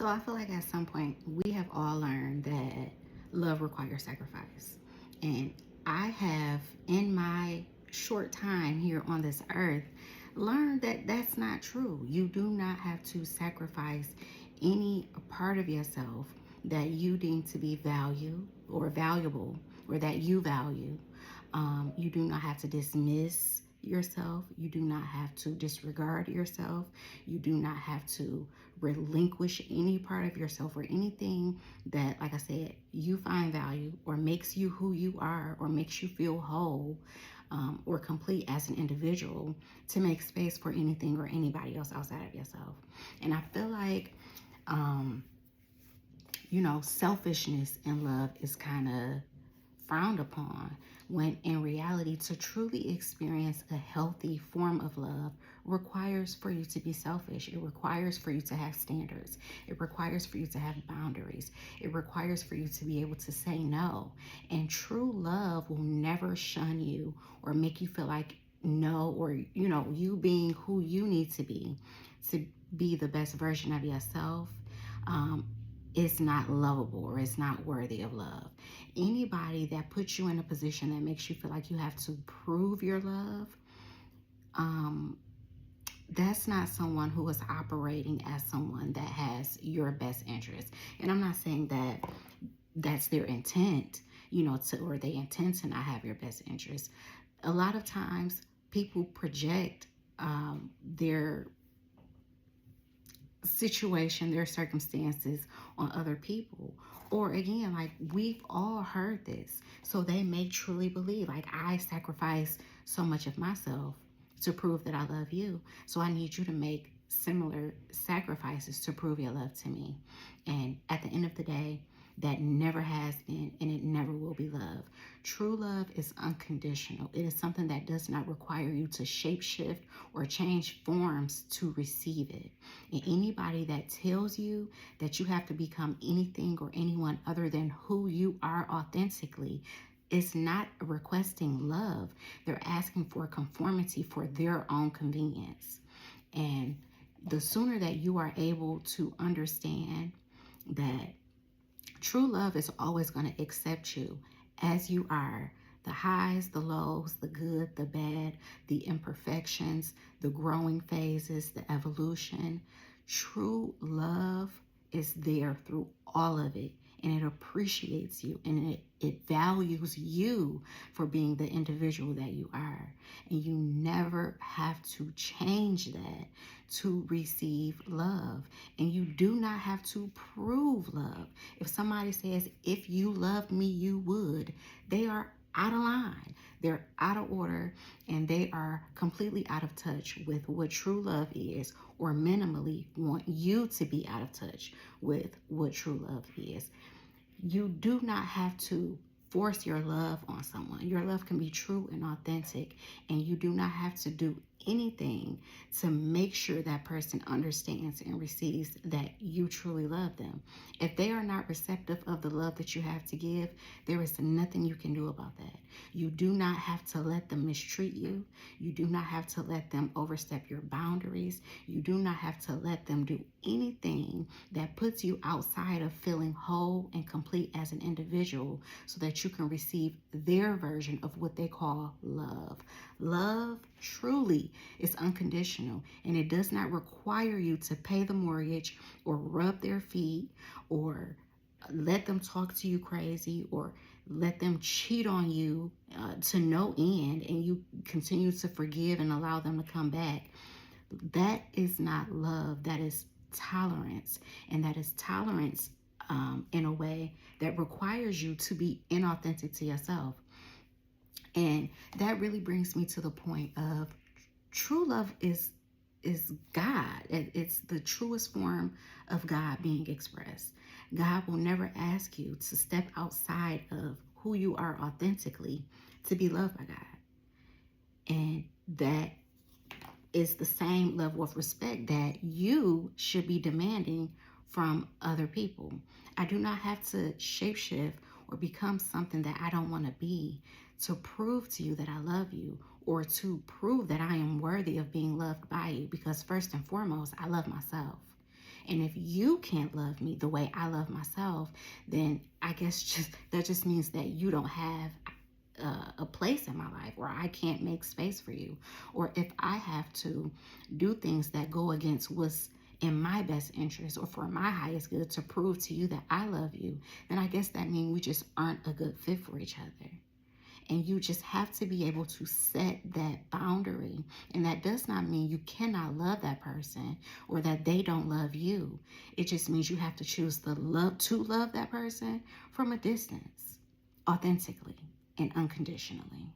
So I feel like at some point we have all learned that love requires sacrifice. And I have, in my short time here on this earth, learned that that's not true. You do not have to sacrifice any part of yourself that you deem to be value or valuable or that you value. You do not have to dismiss yourself. You do not have to disregard yourself. You do not have to relinquish any part of yourself or anything that, like I said, you find value or makes you who you are or makes you feel whole or complete as an individual to make space for anything or anybody else outside of yourself. And I feel like, selfishness in love is kind of frowned upon when in reality to truly experience a healthy form of love requires for you to be selfish. It requires for you to have standards. It requires for you to have boundaries. It requires for you to be able to say no. And true love will never shun you or make you feel like no, or you being who you need to be the best version of yourself. Is not lovable or is not worthy of love. Anybody that puts you in a position that makes you feel like you have to prove your love, that's not someone who is operating as someone that has your best interest. And I'm not saying that that's their intent, or they intend to not have your best interest. A lot of times people project their situation, their circumstances on other people. Or again, like we've all heard this. So they may truly believe, like, I sacrifice so much of myself to prove that I love you. So I need you to make similar sacrifices to prove your love to me. And at the end of the day, that never has been and it never will be love. True love is unconditional. It is something that does not require you to shapeshift or change forms to receive it. And anybody that tells you that you have to become anything or anyone other than who you are authentically is not requesting love. They're asking for conformity for their own convenience. And the sooner that you are able to understand that true love is always going to accept you as you are, the highs, the lows, the good, the bad, the imperfections, the growing phases, the evolution. True love is there through all of it, and it appreciates you, and it values you for being the individual that you are. And you never have to change that to receive love. And you do not have to prove love. If somebody says, if you loved me, you would, they are out of line. They're out of order, and they are completely out of touch with what true love is, or minimally want you to be out of touch with what true love is. You do not have to force your love on someone. Your love can be true and authentic, and you do not have to do anything to make sure that person understands and receives that you truly love them. If they are not receptive of the love that you have to give, there is nothing you can do about that. You do not have to let them mistreat you. You do not have to let them overstep your boundaries. You do not have to let them do anything that puts you outside of feeling whole and complete as an individual so that you can receive their version of what they call love. Love truly is unconditional, and it does not require you to pay the mortgage or rub their feet or let them talk to you crazy or let them cheat on you to no end, and you continue to forgive and allow them to come back. That is not love. That is tolerance, and that is tolerance in a way that requires you to be inauthentic to yourself. And that really brings me to the point of true love is God. It's the truest form of God being expressed. God will never ask you to step outside of who you are authentically to be loved by God. And that is the same level of respect that you should be demanding from other people. I do not have to shapeshift or become something that I don't want to be to prove to you that I love you, or to prove that I am worthy of being loved by you, because first and foremost, I love myself. And if you can't love me the way I love myself, then I guess just means that you don't have a place in my life, or I can't make space for you. Or if I have to do things that go against what's in my best interest or for my highest good to prove to you that I love you, then I guess that means we just aren't a good fit for each other. And you just have to be able to set that boundary. And that does not mean you cannot love that person or that they don't love you. It just means you have to choose the love to love that person from a distance, authentically and unconditionally.